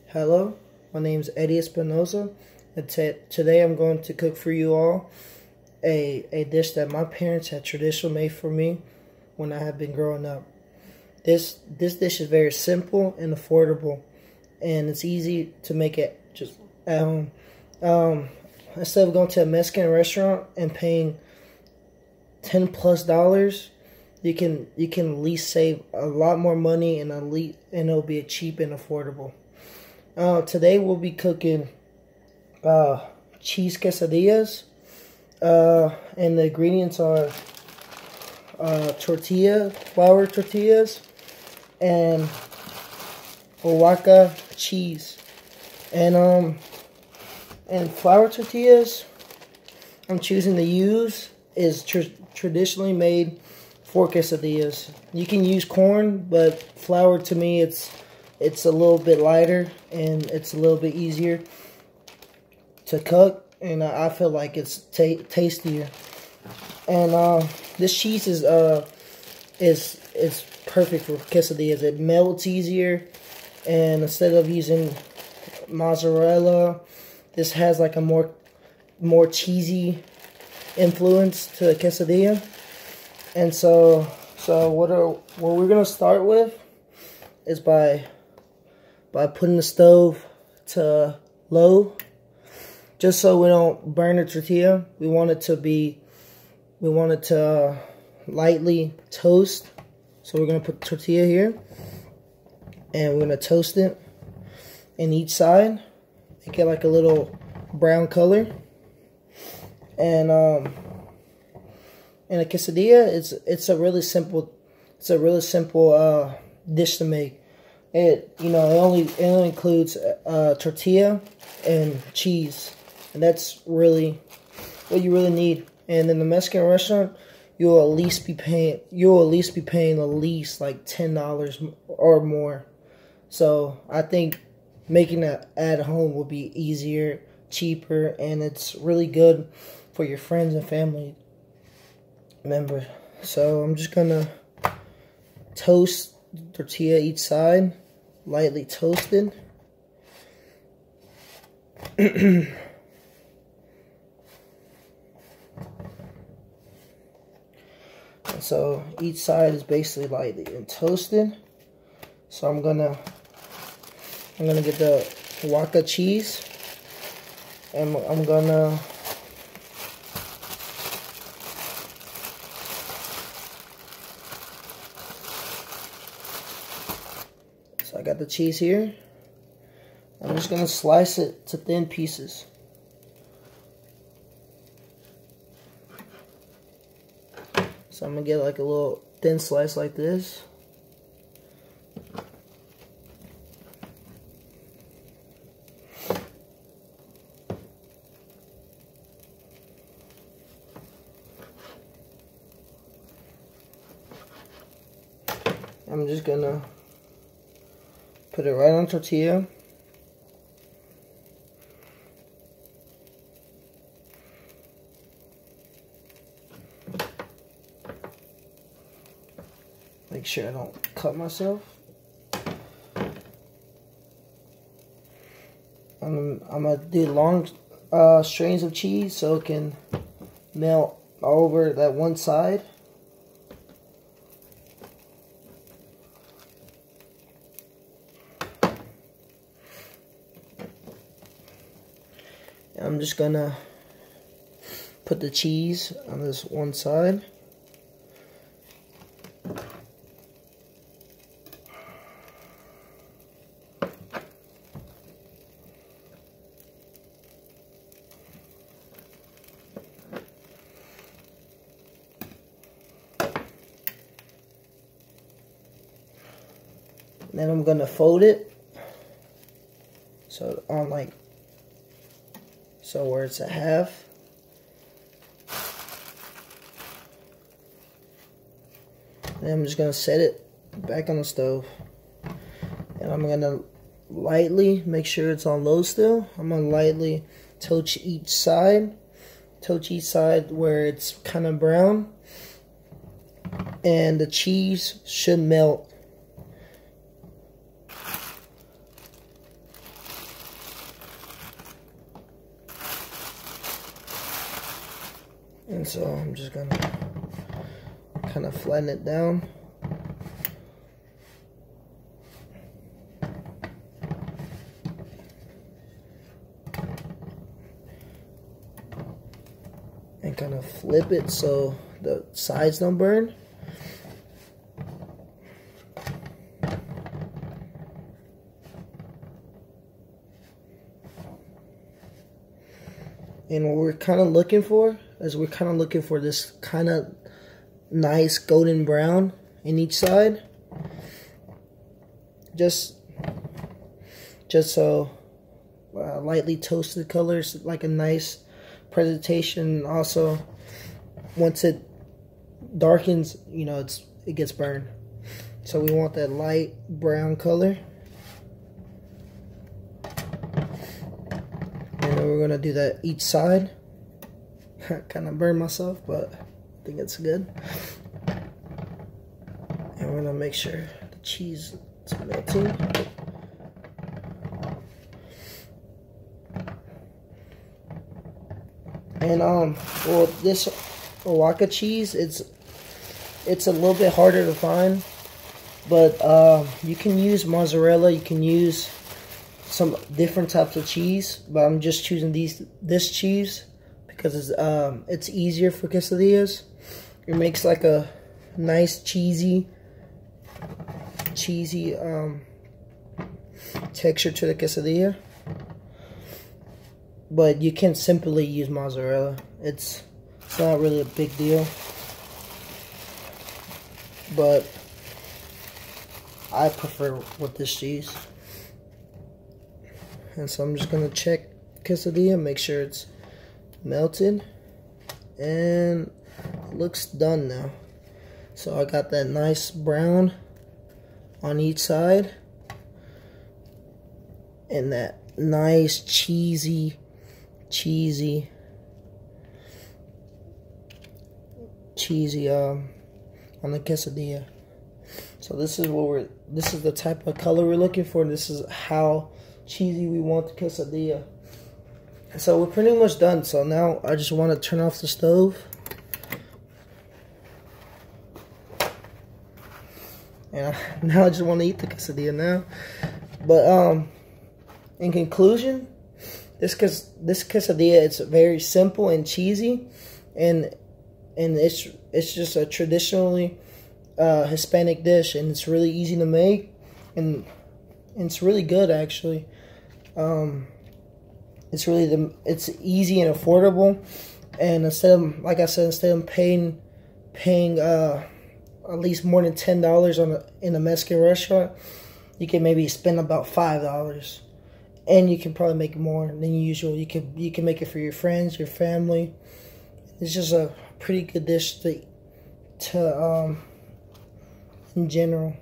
Hello, my name is Eddie Espinosa, and today I'm going to cook for you all a dish that my parents had traditionally made for me when I have been growing up. This dish is very simple and affordable, and it's easy to make it just at home. Instead of going to a Mexican restaurant and paying $10+, you can at least save a lot more money and it'll be cheap and affordable. Today we'll be cooking cheese quesadillas, and the ingredients are flour tortillas, and Oaxaca cheese, and flour tortillas I'm choosing to use is traditionally made for quesadillas. You can use corn, but flour, to me, it's a little bit lighter and it's a little bit easier to cook, and I feel like it's tastier. And this cheese is perfect for quesadillas. It melts easier, and instead of using mozzarella, this has like a more cheesy influence to a quesadilla. And so what we're gonna start with is by putting the stove to low, just so we don't burn the tortilla. We want it to lightly toast. So we're gonna put the tortilla here, and we're gonna toast it in each side, make it like a little brown color. And a quesadilla, it's a really simple dish to make. It only includes tortilla and cheese, and that's really what you really need. And in the Mexican restaurant, you'll at least be paying at least like $10 or more. So I think making that at home will be easier, cheaper, and it's really good for your friends and family members. So I'm just gonna toast the tortilla each side, lightly toasted. And so each side is basically lightly toasted. So I'm gonna get the Oaxaca cheese, and I'm gonna So I got the cheese here. I'm just gonna slice it to thin pieces. So I'm gonna get like a little thin slice like this. I'm just gonna put it right on tortilla. Make sure I don't cut myself. I'm gonna do long strains of cheese so it can melt over that one side. I'm just gonna put the cheese on this one side. Then I'm gonna fold it so where it's a half. And I'm just gonna set it back on the stove, and I'm gonna lightly make sure it's on low still. I'm gonna lightly touch each side where it's kind of brown, and the cheese should melt And so I'm just gonna kind of flatten it down. And kind of flip it so the sides don't burn. And what we're kind of looking for is this kind of nice golden brown in each side. Just so lightly toasted colors, like a nice presentation. Also, once it darkens, you know, it gets burned. So we want that light brown color. And then we're gonna do that each side. Kind of burned myself, but I think it's good. And we're gonna make sure the cheese is melting. And well, this Oaxaca cheese, it's a little bit harder to find, but you can use mozzarella, you can use some different types of cheese, but I'm just choosing this cheese because it's easier for quesadillas. It makes like a nice cheesy texture to the quesadilla. But you can simply use mozzarella. It's not really a big deal. But I prefer with this cheese. And so I'm just gonna check quesadilla, make sure it's melted. And it looks done now. So I got that nice brown on each side. And that nice cheesy on the quesadilla. So this is the type of color we're looking for. This is how cheesy we want the quesadilla. So we're pretty much done. So now I just want to turn off the stove. And now I just want to eat the quesadilla now. But in conclusion, this quesadilla, it's very simple and cheesy, and it's just a traditionally Hispanic dish, and it's really easy to make, and it's really good actually. It's easy and affordable, and instead of paying at least more than $10 in a Mexican restaurant, you can maybe spend about $5. And you can probably make more than usual. You can make it for your friends, your family. It's just a pretty good dish to in general.